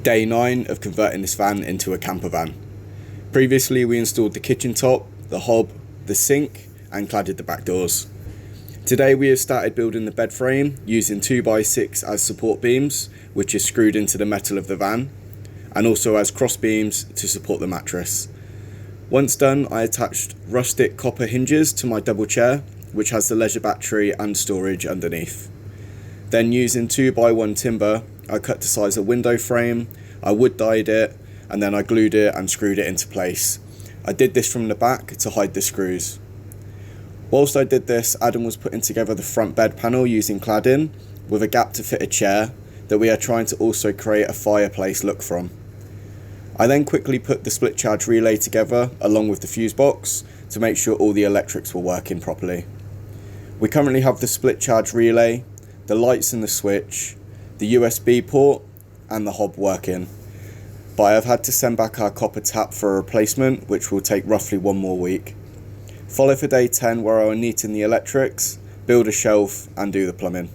day 9 of converting this van into a camper van. Previously we installed the kitchen top, the hob, the sink and cladded the back doors. Today we have started building the bed frame using 2x6 as support beams, which is screwed into the metal of the van, and also as cross beams to support the mattress. Once done, I attached rustic copper hinges to my double chair, which has the leisure battery and storage underneath. Then using 2x1 timber, I cut to size a window frame, I wood dyed it, and then I glued it and screwed it into place. I did this from the back to hide the screws. Whilst I did this, Adam was putting together the front bed panel using cladding, with a gap to fit a chair that we are trying to also create a fireplace look from. I then quickly put the split charge relay together along with the fuse box to make sure all the electrics were working properly. We currently have the split charge relay, the lights and the switch, the USB port and the hob working, but I have had to send back our copper tap for a replacement, which will take roughly 1 more week. Follow for day 10 where I will neaten the electrics, build a shelf and do the plumbing.